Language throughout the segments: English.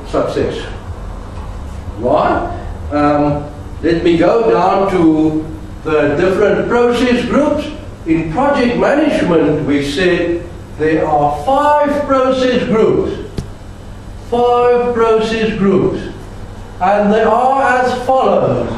success. Right? Let me go down to the different process groups. In project management, we said there are 5 process groups. 5 process groups. And they are as follows.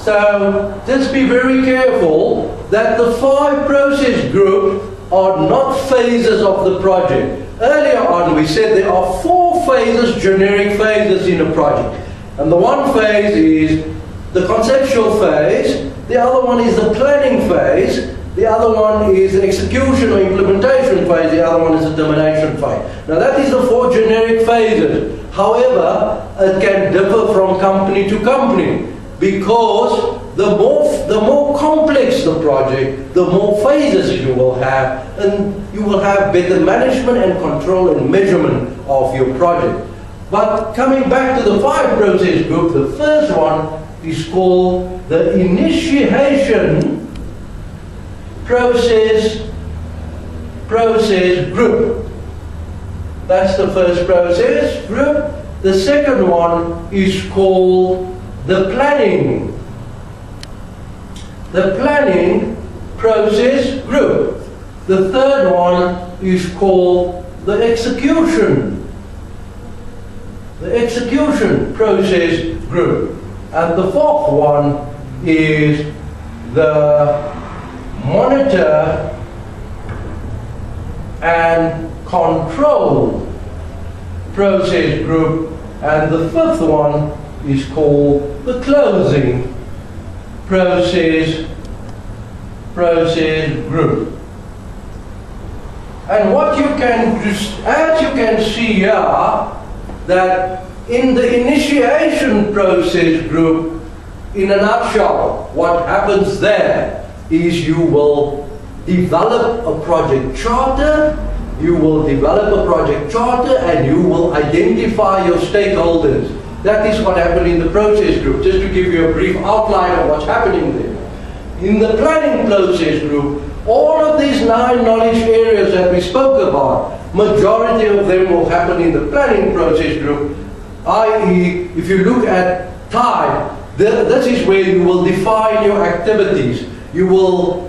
So just be very careful that the 5 process groups are not phases of the project. Earlier on we said there are 4 phases, generic phases in a project. And the one phase is the conceptual phase, the other one is the planning phase, the other one is the execution or implementation phase, the other one is the termination phase. Now that is the 4 generic phases. However, it can differ from company to company because the more complex the project, the more phases you will have, and you will have better management and control and measurement of your project. But coming back to the 5 process group, the first one is called the initiation process group. That's the first process group. The second one is called the planning process group. The third one is called the execution process group. And the fourth one is the monitor and control process group. And the fifth one is called the closing process group. And what you can, as you can see here, that in the initiation process group, in a nutshell, what happens there is you will develop a project charter, and you will identify your stakeholders. That is what happened in the process group. Just to give you a brief outline of what's happening there. In the planning process group, all of these 9 knowledge areas that we spoke about, majority of them will happen in the planning process group, i.e. if you look at time, this is where you will define your activities. You will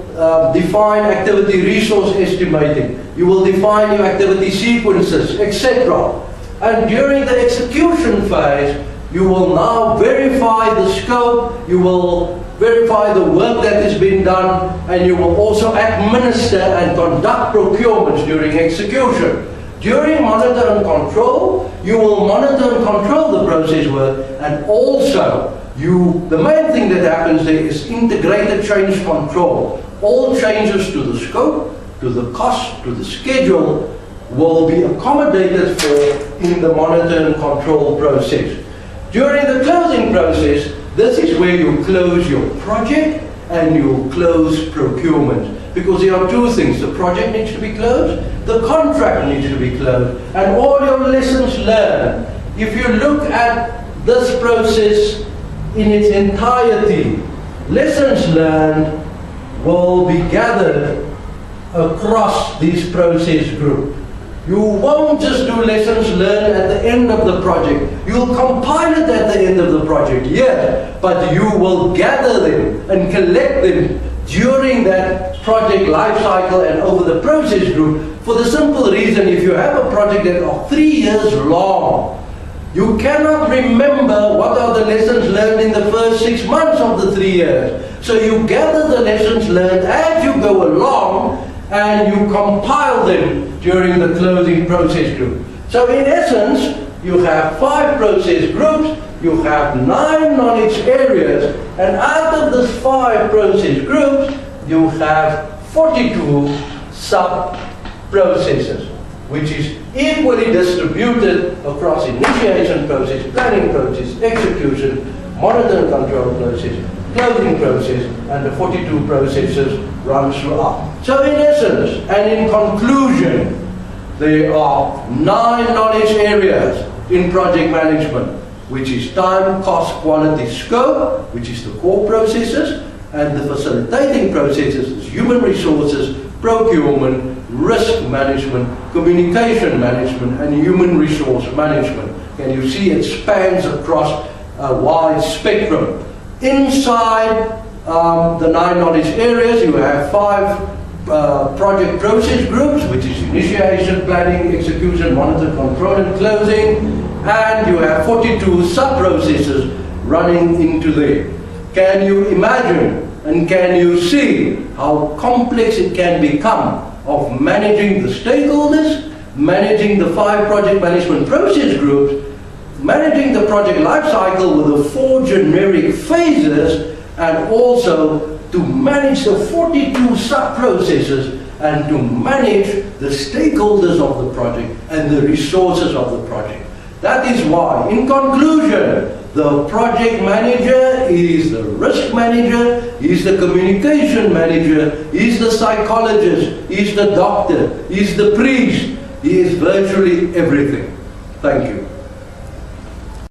define activity resource estimating. You will define your activity sequences, etc. And during the execution phase, you will now verify the scope, you will verify the work that has been done, and you will also administer and conduct procurements during execution. During monitor and control, you will monitor and control the process work, and also the main thing that happens there is integrated change control. All changes to the scope, to the cost, to the schedule will be accommodated for in the monitor and control process. During the closing process, this is where you close your project and you close procurement. Because there are 2 things. The project needs to be closed, the contract needs to be closed, and all your lessons learned. If you look at this process in its entirety, lessons learned will be gathered across these process groups. You won't just do lessons learned at the end of the project. You'll compile it at the end of the project, yes, but you will gather them and collect them during that project life cycle and over the process group, for the simple reason, if you have a project that is 3 years long, you cannot remember what are the lessons learned in the first 6 months of the 3 years. So you gather the lessons learned as you go along, and you compile them during the closing process group. So in essence, you have 5 process groups, you have 9 knowledge areas, and out of these 5 process groups, you have 42 sub-processes, which is equally distributed across initiation process, planning process, execution, monitor and control process, closing process, and the 42 processes run throughout. So in essence, and in conclusion, there are 9 knowledge areas in project management, which is time, cost, quality, scope, which is the core processes, and the facilitating processes is human resources, procurement, risk management, communication management, and human resource management. Can you see it spans across a wide spectrum? Inside the 9 knowledge areas, you have 5 project process groups, which is initiation, planning, execution, monitor, control, and closing. And you have 42 sub-processes running into there. Can you imagine and can you see how complex it can become of managing the stakeholders, managing the 5 project management process groups, managing the project life cycle with the 4 generic phases, and also to manage the 42 sub-processes and to manage the stakeholders of the project and the resources of the project. That is why, in conclusion, the project manager is the risk manager, he's the communication manager, he's the psychologist, he's the doctor, he's the priest, he is virtually everything. Thank you.